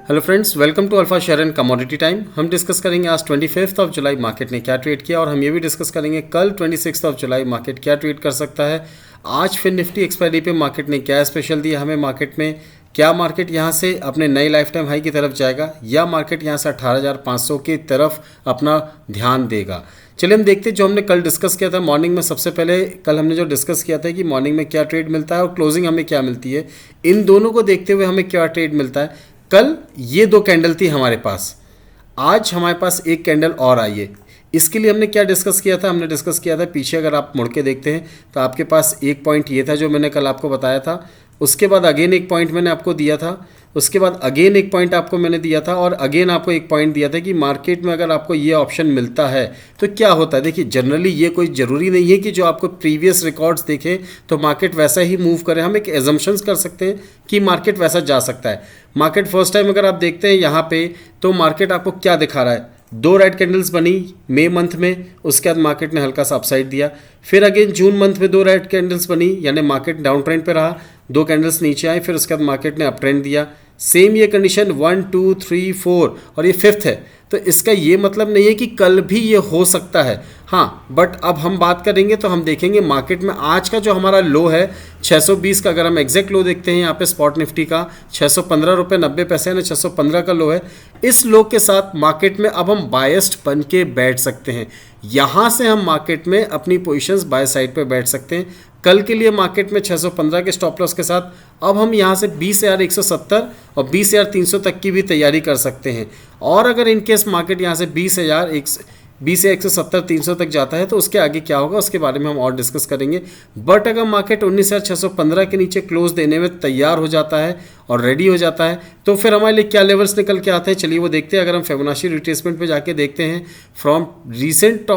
Hello friends, welcome to alpha share and commodity time. हम discuss करेंगे आज 25 of July market ने क्या ट्रेड किया और हम ये भी डिस्कस करेंगे कल 26 ऑफ जुलाई मार्केट क्या ट्रेड कर सकता है। आज फिर निफ्टी एक्सपायरी पे मार्केट ने क्या स्पेशल दिया हमें मार्केट में, क्या मार्केट यहाँ से अपने नई लाइफ टाइम हाई की तरफ जाएगा या मार्केट यहाँ से 18,500 की तरफ अपना ध्यान देगा। चलिए हम देखते हैं जो हमने कल डिस्कस किया था मॉर्निंग में। सबसे पहले कल हमने जो डिस्कस किया था कि मॉर्निंग में क्या ट्रेड मिलता है और क्लोजिंग हमें क्या मिलती है, इन दोनों को देखते हुए हमें क्या ट्रेड मिलता है। कल ये दो कैंडल थी हमारे पास, आज हमारे पास एक कैंडल और आई है। इसके लिए हमने क्या डिस्कस किया था, हमने डिस्कस किया था पीछे अगर आप मुड़ के देखते हैं तो आपके पास एक पॉइंट ये था जो मैंने कल आपको बताया था। उसके बाद अगेन एक पॉइंट मैंने आपको दिया था, उसके बाद अगेन एक पॉइंट आपको मैंने दिया था और अगेन आपको एक पॉइंट दिया था कि मार्केट में अगर आपको ये ऑप्शन मिलता है तो क्या होता है। देखिए जनरली ये कोई ज़रूरी नहीं है कि जो आपको प्रीवियस रिकॉर्ड्स देखें तो मार्केट वैसा ही मूव करे। हम एक एजम्पशंस कर सकते हैं कि मार्केट वैसा जा सकता है। मार्केट फर्स्ट टाइम अगर आप देखते हैं यहाँ पे तो मार्केट आपको क्या दिखा रहा है, दो रेड कैंडल्स बनी मई मंथ में, उसके बाद मार्केट ने हल्का सा अपसाइड दिया। फिर अगेन जून मंथ में दो रेड कैंडल्स बनी, यानी मार्केट डाउन ट्रेंड पे रहा, दो कैंडल्स नीचे आए, फिर उसके बाद मार्केट ने अप ट्रेंड दिया। सेम ये कंडीशन 1 2 3 4 और ये फिफ्थ है। तो इसका ये मतलब नहीं है कि कल भी ये हो सकता है, हाँ, बट अब हम बात करेंगे तो हम देखेंगे मार्केट में आज का जो हमारा लो है 620 का। अगर हम एग्जैक्ट लो देखते हैं यहाँ पे स्पॉट निफ्टी का 615 रुपये 90 पैसे यानी 615 का लो है। इस लो के साथ मार्केट में अब हम बायस्ड बन के बैठ सकते हैं। यहाँ से हम मार्केट में अपनी पोजीशंस बाय साइड पे बैठ सकते हैं। कल के लिए मार्केट में 615 के स्टॉप लॉस के साथ अब हम यहाँ से 20,170 और 20,300 तक की भी तैयारी कर सकते हैं। और अगर इनकेस मार्केट यहाँ से 20,170 300 तक जाता है तो उसके आगे क्या होगा उसके बारे में हम और डिस्कस करेंगे। बट अगर मार्केट 19,615 के नीचे क्लोज देने में तैयार हो जाता है और रेडी हो जाता है तो फिर हमारे लिए क्या लेवल्स निकल के आते हैं, चलिए वो देखते हैं। अगर हम फिबोनाची रिट्रेसमेंट पे जाके देखते हैं फ्रॉम रीसेंट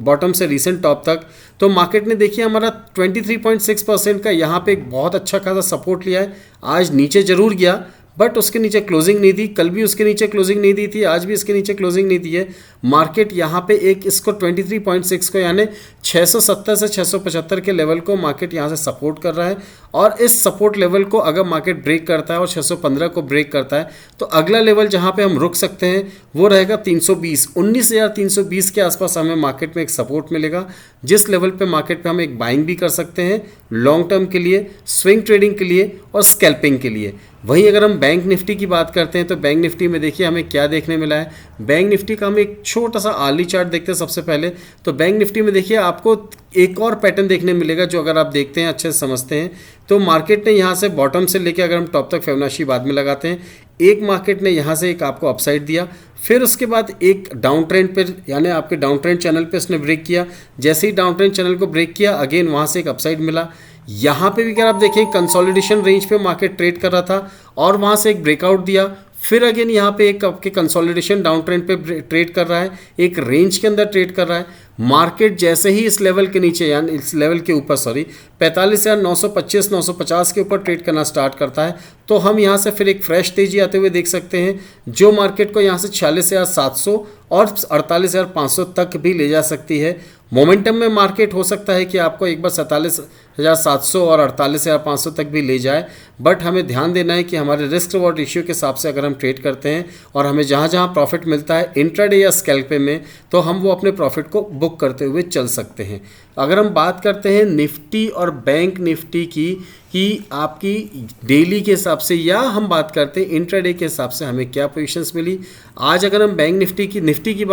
बॉटम से रीसेंट टॉप तक, तो मार्केट ने देखिए हमारा 23.6% का यहाँ पे एक बहुत अच्छा खासा सपोर्ट लिया है। आज नीचे जरूर गया बट उसके नीचे क्लोजिंग नहीं दी, कल भी उसके नीचे क्लोजिंग नहीं दी थी, आज भी इसके नीचे क्लोजिंग नहीं दी है। मार्केट यहाँ पे एक इसको 23.6 को यानी 670 से 675 के लेवल को मार्केट यहाँ से सपोर्ट कर रहा है। और इस सपोर्ट लेवल को अगर मार्केट ब्रेक करता है और 615 को ब्रेक करता है तो अगला लेवल जहाँ पे हम रुक सकते हैं वो रहेगा 320, 19,320 के आसपास हमें मार्केट में एक सपोर्ट मिलेगा, जिस लेवल पे मार्केट पे हम एक बाइंग भी कर सकते हैं लॉन्ग टर्म के लिए, स्विंग ट्रेडिंग के लिए और स्कैल्पिंग के लिए। वहीं अगर हम बैंक निफ्टी की बात करते हैं तो बैंक निफ्टी में देखिए हमें क्या देखने मिला है। बैंक निफ्टी का हम एक छोटा सा आर्ली चार्ट देखते हैं सबसे पहले। तो बैंक निफ्टी में देखिए आपको एक और पैटर्न देखने मिलेगा जो अगर आप देखते हैं अच्छे से समझते हैं तो मार्केट ने यहाँ से बॉटम से लेकर अगर हम टॉप तक फिबोनाची बाद में लगाते हैं, एक मार्केट ने यहाँ से एक आपको अपसाइड दिया, फिर उसके बाद एक डाउन ट्रेंड पर यानी आपके डाउन ट्रेंड चैनल पे इसने ब्रेक किया। जैसे ही डाउन ट्रेंड चैनल को ब्रेक किया अगेन वहाँ से एक अपसाइड मिला। यहाँ पे भी अगर आप देखें कंसोलिडेशन रेंज पे मार्केट ट्रेड कर रहा था और वहाँ से एक ब्रेकआउट दिया, फिर अगेन यहाँ पे एक आपके कंसोलिडेशन डाउन ट्रेंड पे ट्रेड कर रहा है, एक रेंज के अंदर ट्रेड कर रहा है। मार्केट जैसे ही इस लेवल के नीचे यानी इस लेवल के ऊपर 45,925 950 के ऊपर ट्रेड करना स्टार्ट करता है तो हम यहाँ से फिर एक फ्रेश तेजी आते हुए देख सकते हैं जो मार्केट को यहाँ से 46,700 और 48,500 तक भी ले जा सकती है। मोमेंटम में मार्केट हो सकता है कि आपको एक बार 47,700 और 48,500 तक भी ले जाए, बट हमें ध्यान देना है कि हमारे रिस्क रिवॉर्ड रेशियो के हिसाब से अगर हम ट्रेड करते हैं और हमें जहाँ जहाँ प्रॉफिट मिलता है इंट्राडे या स्कैल्प में तो हम वो अपने प्रॉफिट को बुक करते हुए चल सकते हैं। अगर हम बात करते हैं निफ्टी और बैंक निफ्टी की कि आपकी डेली के हिसाब से या हम बात करते हैं इंट्राडे के हिसाब से हमें क्या पोजीशंस मिली। आज अगर हम बैंक निफ्टी की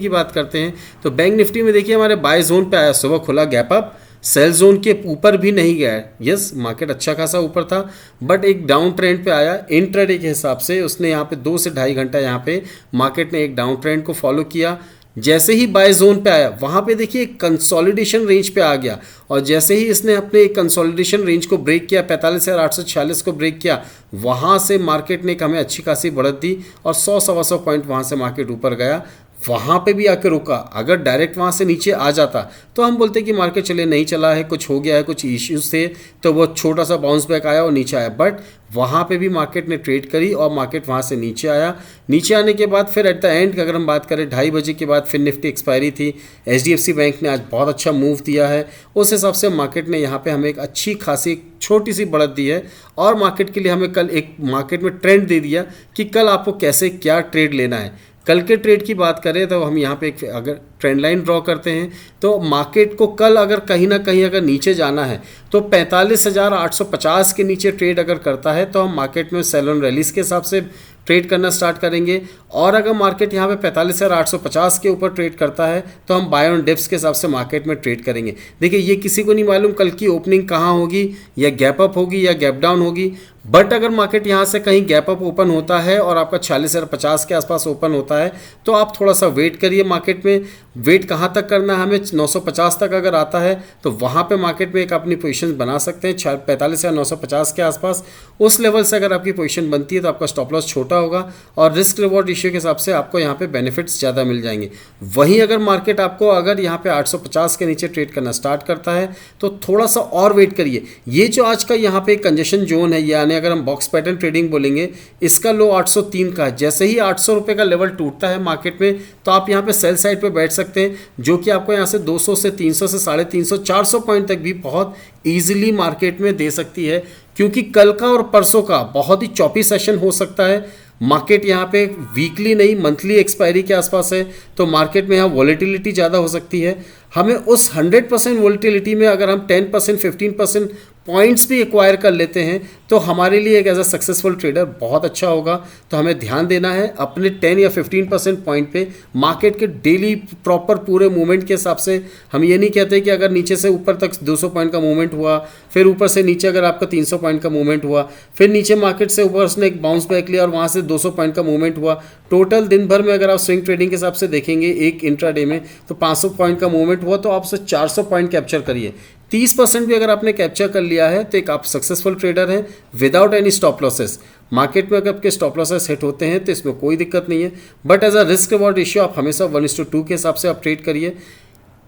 बात करते हैं तो बैंक निफ्टी में देखिए हमारे बाय जोन पे आया, सुबह खुला गैप अप, सेल जोन के ऊपर भी नहीं गया है। यस, मार्केट अच्छा खासा ऊपर था बट एक डाउन ट्रेंड पे आया। इंट्राडे के हिसाब से उसने यहाँ पे 2 से ढाई घंटा यहाँ पे मार्केट ने एक डाउन ट्रेंड को फॉलो किया। जैसे ही बाय जोन पे आया वहाँ पे देखिए कंसोलिडेशन रेंज पे आ गया और जैसे ही इसने अपने कंसोलिडेशन रेंज को ब्रेक किया 45,846 को ब्रेक किया, वहाँ से मार्केट ने एक हमें अच्छी खासी बढ़त दी और 100 सवा 100 पॉइंट वहाँ से मार्केट ऊपर गया। वहाँ पे भी आके रुका, अगर डायरेक्ट वहाँ से नीचे आ जाता तो हम बोलते कि मार्केट चले नहीं चला है, कुछ हो गया है, कुछ इश्यूज थे, तो वो छोटा सा बाउंस बैक आया और नीचे आया। बट वहाँ पे भी मार्केट ने ट्रेड करी और मार्केट वहाँ से नीचे आया। नीचे आने के बाद फिर एट द एंड अगर हम बात करें 2:30 बजे के बाद फिर निफ्टी एक्सपायरी थी, HDFC बैंक ने आज बहुत अच्छा मूव दिया है, उस हिसाब से मार्केट ने यहाँ पे हमें एक अच्छी खासी छोटी सी बढ़त दी है और मार्केट के लिए हमें कल एक मार्केट में ट्रेंड दे दिया कि कल आपको कैसे क्या ट्रेड लेना है। कल के ट्रेड की बात करें तो हम यहाँ पे एक अगर ट्रेंड लाइन ड्रॉ करते हैं तो मार्केट को कल अगर कहीं ना कहीं अगर नीचे जाना है तो 45,850 के नीचे ट्रेड अगर करता है तो हम मार्केट में सेल ऑन रैलीज के हिसाब से ट्रेड करना स्टार्ट करेंगे। और अगर मार्केट यहाँ पे 45,850 के ऊपर ट्रेड करता है तो हम बाय ऑन डिप्स के हिसाब से मार्केट में ट्रेड करेंगे। देखिए ये किसी को नहीं मालूम कल की ओपनिंग कहाँ होगी, या गैप अप होगी या गैप डाउन होगी, बट अगर मार्केट यहाँ से कहीं गैप अप ओपन होता है और आपका 46,050 के आसपास ओपन होता है तो आप थोड़ा सा वेट करिए। मार्केट में वेट कहाँ तक करना है हमें, 950 तक अगर आता है तो वहाँ पे मार्केट में एक अपनी पोजीशन बना सकते हैं 45 या 950 के आसपास। उस लेवल से अगर आपकी पोजीशन बनती है तो आपका स्टॉप लॉस छोटा होगा और रिस्क रिवॉर्ड रेशियो के हिसाब से आपको यहाँ पे बेनिफिट्स ज़्यादा मिल जाएंगे। वहीं अगर मार्केट आपको अगर यहाँ पे 850 के नीचे ट्रेड करना स्टार्ट करता है तो थोड़ा सा और वेट करिए। ये जो आज का यहाँ पे कंजेशन जोन है, यानी अगर हम बॉक्स पैटर्न ट्रेडिंग बोलेंगे, इसका लो 803 का है। जैसे ही 800 रुपये का लेवल टूटता है मार्केट में तो आप यहाँ पे सेल साइड पे बैठ सकते हैं, जो कि आपको यहाँ से 200 से 300 से 350 400 पॉइंट तक भी बहुत ईजिली मार्केट में दे सकती है, क्योंकि कल का और परसों का बहुत ही चॉपी सेशन हो सकता है। मार्केट यहाँ पे वीकली नहीं मंथली एक्सपायरी के आसपास है तो मार्केट में यहाँ वॉलेटिलिटी ज़्यादा हो सकती है। हमें उस 100% वॉलेटिलिटी में अगर हम 10% 15% पॉइंट्स भी एक्वायर कर लेते हैं तो हमारे लिए एक एज अ सक्सेसफुल ट्रेडर बहुत अच्छा होगा। तो हमें ध्यान देना है अपने 10 या 15% पॉइंट पे मार्केट के डेली प्रॉपर पूरे मूवमेंट के हिसाब से। हम ये नहीं कहते कि अगर नीचे से ऊपर तक 200 पॉइंट का मूवमेंट हुआ, फिर ऊपर से नीचे अगर आपका 300 पॉइंट का मूवमेंट हुआ, फिर नीचे मार्केट से ऊपर उसने एक बाउंस बैक लिया और वहाँ से 200 पॉइंट का मूवमेंट हुआ, टोटल दिन भर में अगर आप स्विंग ट्रेडिंग के हिसाब से देखेंगे एक इंट्राडे में तो 500 पॉइंट का मूवमेंट हुआ तो आप उससे 400 पॉइंट कैप्चर करिए। 30% भी अगर आपने कैप्चर कर लिया है तो एक आप सक्सेसफुल ट्रेडर हैं without any stop losses. Market में अगर आपके स्टॉप लॉसेस हिट होते हैं तो इसमें कोई दिक्कत नहीं है, but as a risk reward ratio आप हमेशा 1:2 के हिसाब से आप ट्रेड करिए।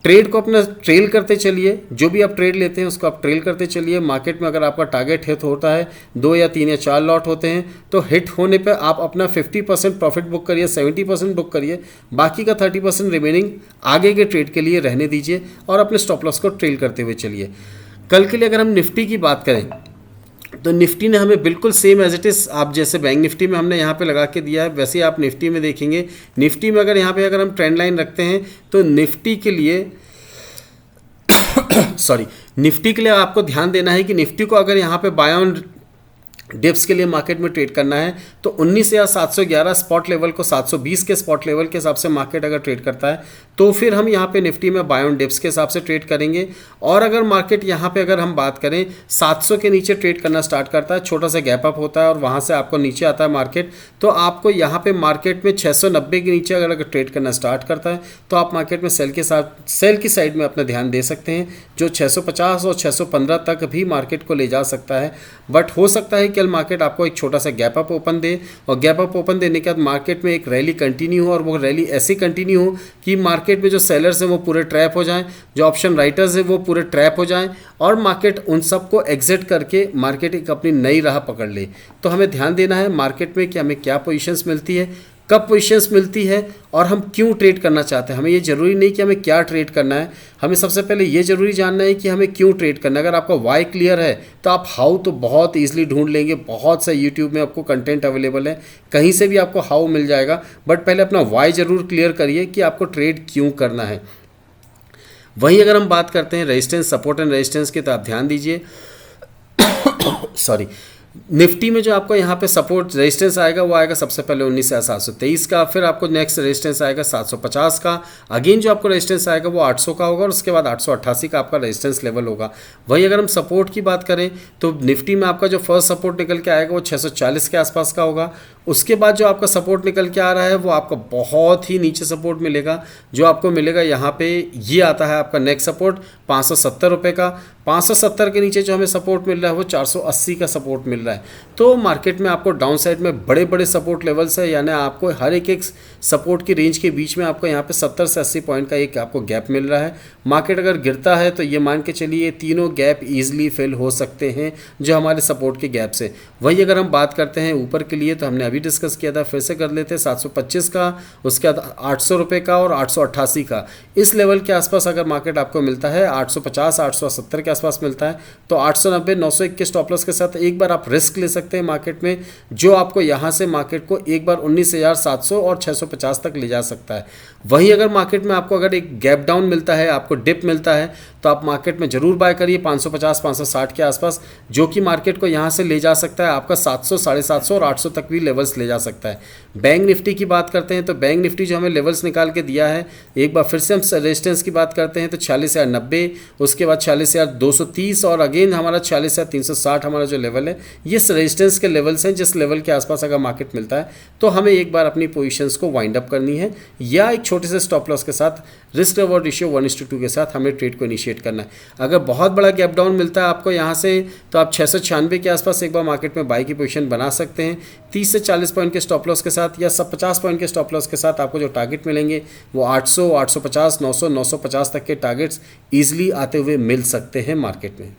ट्रेड को अपना ट्रेल करते चलिए, जो भी आप ट्रेड लेते हैं उसको आप ट्रेल करते चलिए। मार्केट में अगर आपका टारगेट हिट होता है 2 या 3 या 4 लॉट होते हैं तो हिट होने पे आप अपना 50% प्रॉफिट बुक करिए, 70% बुक करिए, बाकी का 30% रिमेनिंग आगे के ट्रेड के लिए रहने दीजिए और अपने स्टॉप लॉस को ट्रेल करते हुए चलिए। कल के लिए अगर हम निफ्टी की बात करें तो निफ्टी ने हमें बिल्कुल सेम एज इट इज़, आप जैसे बैंक निफ्टी में हमने यहाँ पे लगा के दिया है वैसे ही आप निफ्टी में देखेंगे। निफ्टी में अगर यहाँ पे अगर हम ट्रेंड लाइन रखते हैं तो निफ्टी के लिए निफ्टी के लिए आपको ध्यान देना है कि निफ्टी को अगर यहाँ पे बाय ऑन डिप्स के लिए मार्केट में ट्रेड करना है तो 19,711 स्पॉट लेवल को 720 के स्पॉट लेवल के हिसाब से मार्केट अगर ट्रेड करता है तो फिर हम यहाँ पे निफ्टी में बाय ऑन डिप्स के हिसाब से ट्रेड करेंगे। और अगर मार्केट यहाँ पे अगर हम बात करें 700 के नीचे ट्रेड करना स्टार्ट करता है, छोटा सा गैप अप होता है और वहाँ से आपको नीचे आता है मार्केट, तो आपको यहाँ पे मार्केट में 690 के नीचे अगर ट्रेड करना स्टार्ट करता है तो आप मार्केट में सेल की साइड में अपना ध्यान दे सकते हैं, जो 650 और 615 तक भी मार्केट को ले जा सकता है। बट हो सकता है कल मार्केट आपको एक छोटा सा गैप अप ओपन दे और गैप अप ओपन देने के बाद मार्केट में एक रैली कंटिन्यू हो और वो रैली ऐसी कंटिन्यू हो कि मार्केट में जो सेलर्स हैं वो पूरे ट्रैप हो जाएं, जो ऑप्शन राइटर्स हैं वो पूरे ट्रैप हो जाएं और मार्केट उन सबको एग्जिट करके मार्केट एक अपनी नई राह पकड़ ले। तो हमें ध्यान देना है मार्केट में कि हमें क्या पोजीशंस मिलती है, कब पोजीशंस मिलती है और हम क्यों ट्रेड करना चाहते हैं। हमें ये ज़रूरी नहीं कि हमें क्या ट्रेड करना है, हमें सबसे पहले ये ज़रूरी जानना है कि हमें क्यों ट्रेड करना है। अगर आपका वाई क्लियर है तो आप हाउ तो बहुत ईजिली ढूंढ लेंगे, बहुत सा यूट्यूब में आपको कंटेंट अवेलेबल है, कहीं से भी आपको हाउ मिल जाएगा। बट पहले अपना वाई ज़रूर क्लियर करिए कि आपको ट्रेड क्यों करना है। वहीं अगर हम बात करते हैं रेजिस्टेंस, सपोर्ट एंड रेजिस्टेंस की, तो आप ध्यान दीजिए निफ्टी में जो आपको यहाँ पे सपोर्ट रेजिस्टेंस आएगा वो आएगा सबसे पहले 19,723 का, फिर आपको नेक्स्ट रेजिस्टेंस आएगा 750 का, अगेन जो आपको रेजिस्टेंस आएगा वो 800 का होगा और उसके बाद 888 का आपका रेजिस्टेंस लेवल होगा। वही अगर हम सपोर्ट की बात करें तो निफ्टी में आपका जो फर्स्ट सपोर्ट निकल के आएगा वो 640 के आसपास का होगा। उसके बाद जो आपका सपोर्ट निकल के आ रहा है वो आपका बहुत ही नीचे सपोर्ट मिलेगा, जो आपको मिलेगा यहाँ पे ये आता है आपका नेक्स्ट सपोर्ट 570 रुपये का। 570 के नीचे जो हमें सपोर्ट मिल रहा है वो 480 का सपोर्ट मिल मिल रहा है। तो मार्केट में आपको डाउन साइड में बड़े बड़े सपोर्ट लेवल्स है, यानी आपको हर एक सपोर्ट की रेंज के बीच में आपको यहाँ पे 70 से 80 पॉइंट का एक आपको गैप मिल रहा है। मार्केट अगर गिरता है तो ये मान के चलिए तीनों गैप ईजिली फिल हो सकते हैं जो हमारे सपोर्ट के गैप से। वही अगर हम बात करते हैं ऊपर के लिए तो हमने अभी डिस्कस किया था, फिर से कर लेते हैं 725 का, उसके बाद 800 रुपये का और 888 का। इस लेवल के आसपास अगर मार्केट आपको मिलता है 850 870 के आसपास मिलता है तो 890 901 के स्टॉप लॉस के साथ एक बार आप रिस्क ले सकते हैं मार्केट में, जो आपको यहाँ से मार्केट को एक बार 19,700 और 650 तक ले जा सकता है। वहीं अगर मार्केट में आपको अगर एक गैप डाउन मिलता है, आपको डिप मिलता है, तो आप मार्केट में जरूर बाय करिए 550 560 के आसपास, जो कि मार्केट को यहाँ से ले जा सकता है आपका 700 750 और 800 तक भी लेवल्स ले जा सकता है। बैंक निफ्टी की बात करते हैं तो बैंक निफ्टी जो हमें लेवल्स निकाल के दिया है, एक बार फिर से हम रेजिस्टेंस की बात करते हैं तो 40,090, उसके बाद 40,230 और अगेन हमारा 40,360 हमारा जो लेवल है, ये रेजिस्टेंस के लेवल्स हैं जिस लेवल के आसपास अगर मार्केट मिलता है तो हमें एक बार अपनी पोजीशंस को वाइंड अप करनी है, या एक छोटे से स्टॉप लॉस के साथ रिस्क रिवॉर्ड रेशियो 1:2 के साथ हमें ट्रेड को इनिशिएट करना है। अगर बहुत बड़ा गैप डाउन मिलता है आपको यहाँ से तो आप 696 के आसपास एक बार मार्केट में बाई की पोजीशन बना सकते हैं 30 से 40 पॉइंट के स्टॉप लॉस के साथ, या 50 पॉइंट के स्टॉप लॉस के साथ आपको जो टारगेट मिलेंगे वो 800 850 900 950 तक के टारगेट्स ईजिली आते हुए मिल सकते हैं मार्केट में।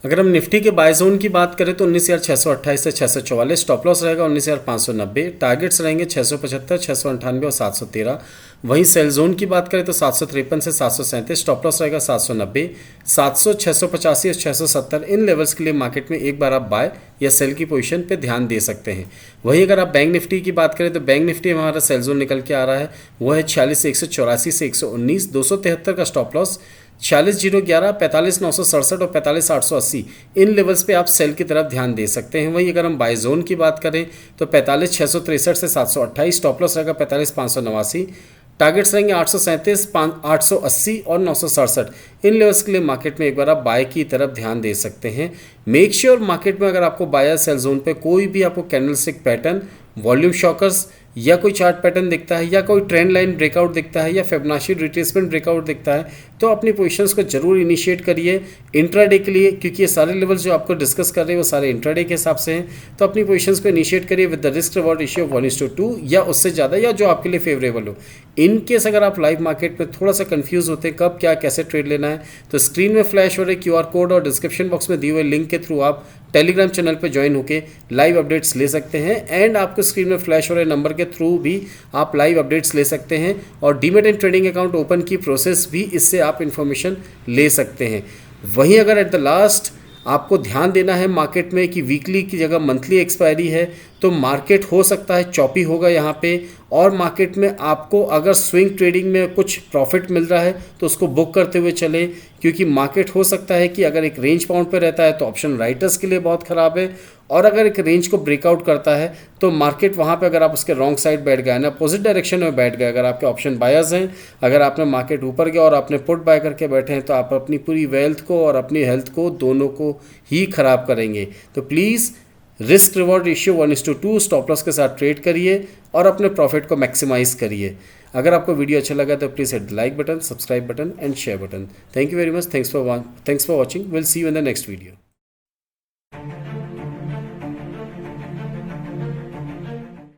अगर हम निफ्टी के बाय जोन की बात करें तो 19,628 से 644, स्टॉप लॉस रहेगा 19,590, टारगेट्स रहेंगे 675 698 और 713। वहीं सेल जोन की बात करें तो 753 से 737, स्टॉप लॉस रहेगा 790, 700 685 और 670। इन लेवल्स के लिए मार्केट में एक बार आप बाय या सेल की पोजीशन पे ध्यान दे सकते हैं। वहीं अगर आप बैंक निफ्टी की बात करें तो बैंक निफ्टी में हमारा सेल जोन निकल के आ रहा है, वो है 46,184 से 119, 273 का स्टॉप लॉस, 46,011, 45,967 और 45,880। इन लेवल्स पे आप सेल की तरफ ध्यान दे सकते हैं। वहीं अगर हम बाय जोन की बात करें तो 45,663 से 728, स्टॉप लॉस रहेगा 45,589, टारगेट्स रहेंगे 837 880 और 967। इन लेवल्स के लिए मार्केट में एक बार आप बाय की तरफ ध्यान दे सकते हैं। मेक श्योर मार्केट में अगर आपको बाय या सेल जोन पे कोई भी आपको कैंडलस्टिक पैटर्न, वॉल्यूम शॉकर्स या कोई चार्ट पैटर्न दिखता है, या कोई ट्रेंड लाइन ब्रेकआउट दिखता है, या फिबोनाची रिट्रेसमेंट ब्रेकआउट दिखता है, तो अपनी पोजीशंस को जरूर इनिशिएट करिए इंट्राडे के लिए, क्योंकि ये सारे लेवल्स जो आपको डिस्कस कर रहे हैं वो सारे इंट्राडे के हिसाब से हैं। तो अपनी पोजीशंस को इनिशिएट करिए with the risk reward ratio 1:2 या उससे ज़्यादा, या जो आपके लिए फेवरेबल हो। इन केस अगर आप लाइव मार्केट में थोड़ा सा कंफ्यूज होते हैं कब क्या कैसे ट्रेड लेना है, तो स्क्रीन में फ्लैश हो रहे QR कोड और डिस्क्रिप्शन बॉक्स में दिए हुए लिंक के थ्रू आप टेलीग्राम चैनल पे ज्वाइन होकर लाइव अपडेट्स ले सकते हैं। एंड आपको स्क्रीन में फ्लैश हो रहे नंबर के थ्रू भी आप लाइव अपडेट्स ले सकते हैं, और demat and trading account open की प्रोसेस भी इससे आप इन्फॉर्मेशन ले सकते हैं। वहीं अगर एट द लास्ट आपको ध्यान देना है मार्केट में कि वीकली की जगह मंथली एक्सपायरी है, तो मार्केट हो सकता है चॉपी होगा यहाँ पे, और मार्केट में आपको अगर स्विंग ट्रेडिंग में कुछ प्रॉफिट मिल रहा है तो उसको बुक करते हुए चले, क्योंकि मार्केट हो सकता है कि अगर एक रेंज बाउंड पे रहता है तो ऑप्शन राइटर्स के लिए बहुत ख़राब है, और अगर एक रेंज को ब्रेकआउट करता है तो मार्केट वहाँ पे अगर आप उसके रॉन्ग साइड बैठ गए ना, अपोजिट डायरेक्शन में बैठ गए, अगर आपके ऑप्शन बायर्स हैं, अगर आपने मार्केट ऊपर गया और आपने पुट बाय करके बैठे हैं, तो आप अपनी पूरी वेल्थ को और अपनी हेल्थ को दोनों को ही ख़राब करेंगे। तो please risk reward ratio 1:2 stop loss के साथ ट्रेड करिए और अपने प्रॉफिट को मैक्सिमाइज करिए। अगर आपको वीडियो अच्छा लगा तो please hit like button, subscribe button and share button. Thank you very much, thanks for watching, will see you in the next video.